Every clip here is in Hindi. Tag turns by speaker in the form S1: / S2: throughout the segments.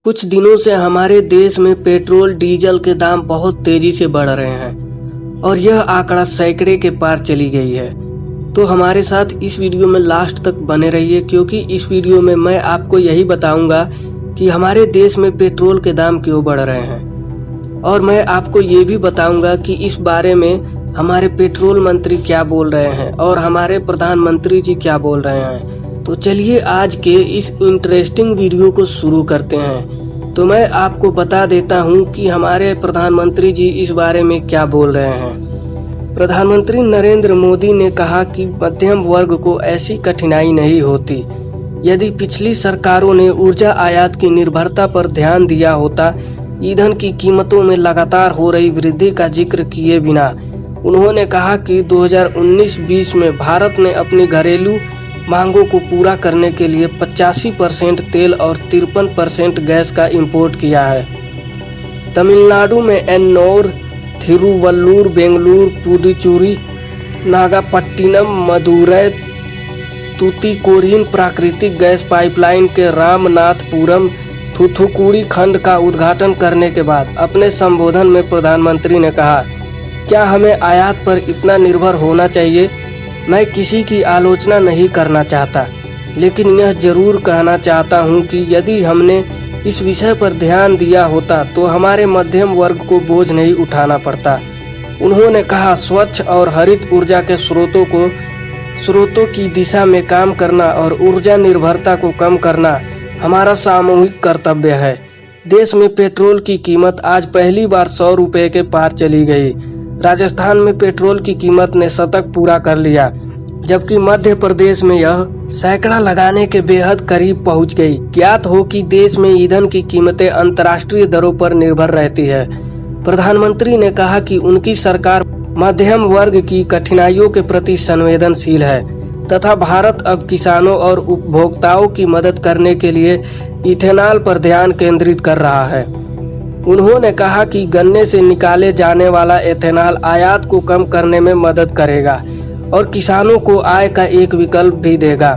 S1: कुछ दिनों से हमारे देश में पेट्रोल डीजल के दाम बहुत तेजी से बढ़ रहे हैं और यह आंकड़ा सैकड़े के पार चली गई है। तो हमारे साथ इस वीडियो में लास्ट तक बने रहिए, क्योंकि इस वीडियो में मैं आपको यही बताऊंगा कि हमारे देश में पेट्रोल के दाम क्यों बढ़ रहे हैं, और मैं आपको ये भी बताऊंगा कि इस बारे में हमारे पेट्रोल मंत्री क्या बोल रहे हैं और हमारे प्रधानमंत्री जी क्या बोल रहे हैं। तो चलिए आज के इस इंटरेस्टिंग वीडियो को शुरू करते हैं। तो मैं आपको बता देता हूं कि हमारे प्रधानमंत्री जी इस बारे में क्या बोल रहे हैं। प्रधानमंत्री नरेंद्र मोदी ने कहा कि मध्यम वर्ग को ऐसी कठिनाई नहीं होती। यदि पिछली सरकारों ने ऊर्जा आयात की निर्भरता पर ध्यान दिया होता, ईंधन की कीमतों में लगातार हो रही वृद्धि का जिक्र किए बिना उन्होंने कहा कि 2019-20 में भारत ने अपनी घरेलू मांगों को पूरा करने के लिए 85% तेल और 53% गैस का इंपोर्ट किया है। तमिलनाडु में एन्नौर, थिरुवल्लुर, बेंगलुरु, पुडुचेरी, नागापट्टिनम, मदुरै, तूतीकोरिन प्राकृतिक गैस पाइपलाइन के रामनाथपुरम थूथुकुडी खंड का उद्घाटन करने के बाद अपने संबोधन में प्रधानमंत्री ने कहा, क्या हमें आयात पर इतना निर्भर होना चाहिए? मैं किसी की आलोचना नहीं करना चाहता, लेकिन यह जरूर कहना चाहता हूं कि यदि हमने इस विषय पर ध्यान दिया होता तो हमारे मध्यम वर्ग को बोझ नहीं उठाना पड़ता। उन्होंने कहा, स्वच्छ और हरित ऊर्जा के स्रोतों की दिशा में काम करना और ऊर्जा निर्भरता को कम करना हमारा सामूहिक कर्तव्य है। देश में पेट्रोल की कीमत आज पहली बार 100 रुपए के पार चली गई। राजस्थान में पेट्रोल की कीमत ने शतक पूरा कर लिया, जबकि मध्य प्रदेश में यह सैकड़ा लगाने के बेहद करीब पहुंच गई। ज्ञात हो कि देश में ईंधन की कीमतें अंतर्राष्ट्रीय दरों पर निर्भर रहती है। प्रधानमंत्री ने कहा कि उनकी सरकार मध्यम वर्ग की कठिनाइयों के प्रति संवेदनशील है तथा भारत अब किसानों और उपभोक्ताओं की मदद करने के लिए इथेनॉल पर ध्यान केंद्रित कर रहा है। उन्होंने कहा कि गन्ने से निकाले जाने वाला एथेनॉल आयात को कम करने में मदद करेगा और किसानों को आय का एक विकल्प भी देगा।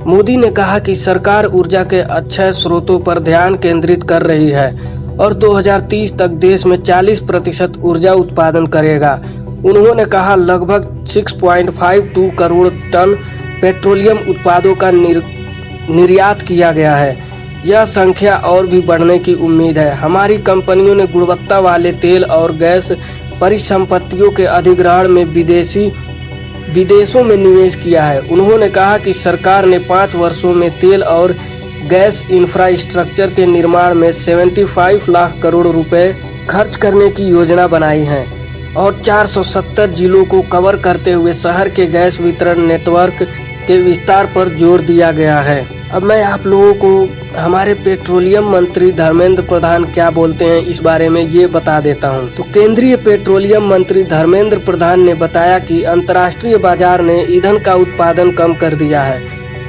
S1: मोदी ने कहा कि सरकार ऊर्जा के अक्षय स्रोतों पर ध्यान केंद्रित कर रही है और 2030 तक देश में 40% ऊर्जा उत्पादन करेगा। उन्होंने कहा, लगभग 6.52 करोड़ टन पेट्रोलियम उत्पादों का निर्यात किया गया है। यह संख्या और भी बढ़ने की उम्मीद है। हमारी कंपनियों ने गुणवत्ता वाले तेल और गैस परिसंपत्तियों के अधिग्रहण में विदेशों में निवेश किया है। उन्होंने कहा कि सरकार ने 5 वर्षों में तेल और गैस इंफ्रास्ट्रक्चर के निर्माण में 75 लाख करोड़ रुपए खर्च करने की योजना बनाई है और 470 जिलों को कवर करते हुए शहर के गैस वितरण नेटवर्क के विस्तार पर जोर दिया गया है। अब मैं आप लोगों को हमारे पेट्रोलियम मंत्री धर्मेंद्र प्रधान क्या बोलते हैं इस बारे में ये बता देता हूं। तो केंद्रीय पेट्रोलियम मंत्री धर्मेंद्र प्रधान ने बताया कि अंतर्राष्ट्रीय बाजार ने ईंधन का उत्पादन कम कर दिया है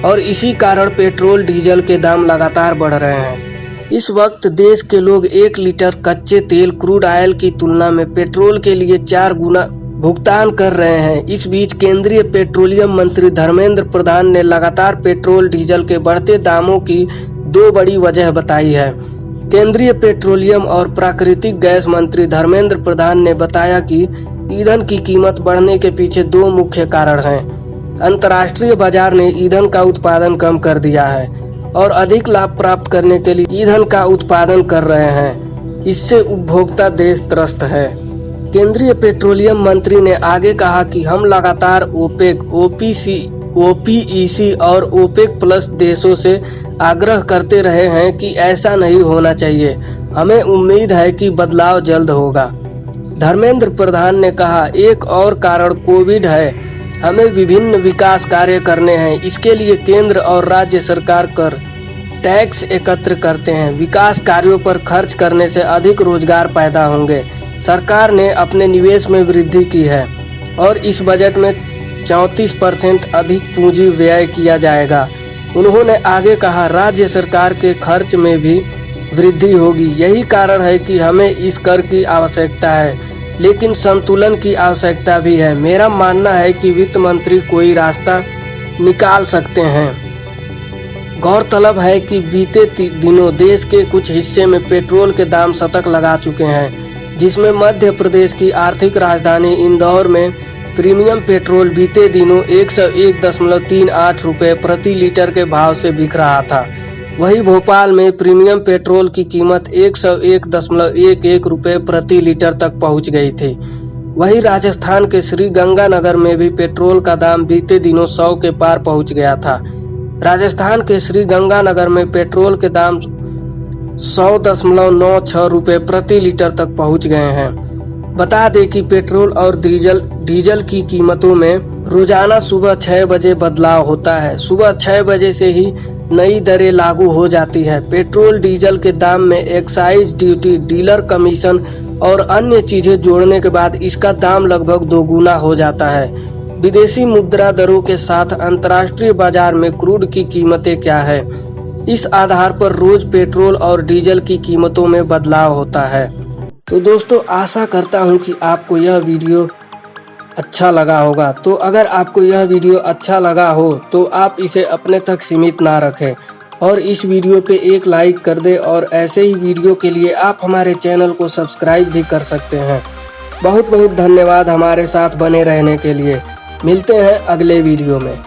S1: और इसी कारण पेट्रोल डीजल के दाम लगातार बढ़ रहे हैं। इस वक्त देश के लोग 1 लीटर कच्चे तेल क्रूड ऑयल की तुलना में पेट्रोल के लिए 4 गुना भुगतान कर रहे हैं। इस बीच केंद्रीय पेट्रोलियम मंत्री धर्मेंद्र प्रधान ने लगातार पेट्रोल डीजल के बढ़ते दामों की 2 बड़ी वजह बताई है। केंद्रीय पेट्रोलियम और प्राकृतिक गैस मंत्री धर्मेंद्र प्रधान ने बताया कि ईंधन की कीमत बढ़ने के पीछे 2 मुख्य कारण हैं। अंतर्राष्ट्रीय बाजार ने ईंधन का उत्पादन कम कर दिया है और अधिक लाभ प्राप्त करने के लिए ईंधन का उत्पादन कर रहे हैं। इससे उपभोक्ता देश त्रस्त है। केंद्रीय पेट्रोलियम मंत्री ने आगे कहा कि हम लगातार ओपेक, ओपीईसी और ओपेक प्लस देशों से आग्रह करते रहे हैं कि ऐसा नहीं होना चाहिए। हमें उम्मीद है कि बदलाव जल्द होगा। धर्मेंद्र प्रधान ने कहा, एक और कारण कोविड है। हमें विभिन्न विकास कार्य करने हैं। इसके लिए केंद्र और राज्य सरकार कर टैक्स एकत्र करते हैं। विकास कार्यों पर खर्च करने से अधिक रोजगार पैदा होंगे। सरकार ने अपने निवेश में वृद्धि की है और इस बजट में 34% अधिक पूंजी व्यय किया जाएगा। उन्होंने आगे कहा, राज्य सरकार के खर्च में भी वृद्धि होगी। यही कारण है कि हमें इस कर की आवश्यकता है, लेकिन संतुलन की आवश्यकता भी है। मेरा मानना है कि वित्त मंत्री कोई रास्ता निकाल सकते हैं। गौरतलब है कि बीते दिनों देश के कुछ हिस्से में पेट्रोल के दाम शतक लगा चुके हैं, जिसमें मध्य प्रदेश की आर्थिक राजधानी इंदौर में प्रीमियम पेट्रोल बीते दिनों 101.38 रुपये प्रति लीटर के भाव से बिक रहा था। वहीं भोपाल में प्रीमियम पेट्रोल की कीमत 101.11 रुपये प्रति लीटर तक पहुंच गई थी। वहीं राजस्थान के श्री गंगानगर में भी पेट्रोल का दाम बीते दिनों 100 के पार पहुंच गया था। राजस्थान के श्री गंगानगर में पेट्रोल के दाम 100.96 रुपये प्रति लीटर तक पहुंच गए हैं। बता दें कि पेट्रोल और डीजल की कीमतों में रोजाना सुबह 6 बजे बदलाव होता है। सुबह 6 बजे से ही नई दरें लागू हो जाती है। पेट्रोल डीजल के दाम में एक्साइज ड्यूटी, डीलर कमीशन और अन्य चीजें जोड़ने के बाद इसका दाम लगभग दोगुना हो जाता है। विदेशी मुद्रा दरों के साथ अंतर्राष्ट्रीय बाजार में क्रूड की कीमतें क्या है, इस आधार पर रोज पेट्रोल और डीजल की कीमतों में बदलाव होता है। तो दोस्तों, आशा करता हूं कि आपको यह वीडियो अच्छा लगा होगा। तो अगर आपको यह वीडियो अच्छा लगा हो तो आप इसे अपने तक सीमित ना रखें और इस वीडियो पे एक लाइक कर दे, और ऐसे ही वीडियो के लिए आप हमारे चैनल को सब्सक्राइब भी कर सकते हैं। बहुत बहुत धन्यवाद हमारे साथ बने रहने के लिए। मिलते हैं अगले वीडियो में।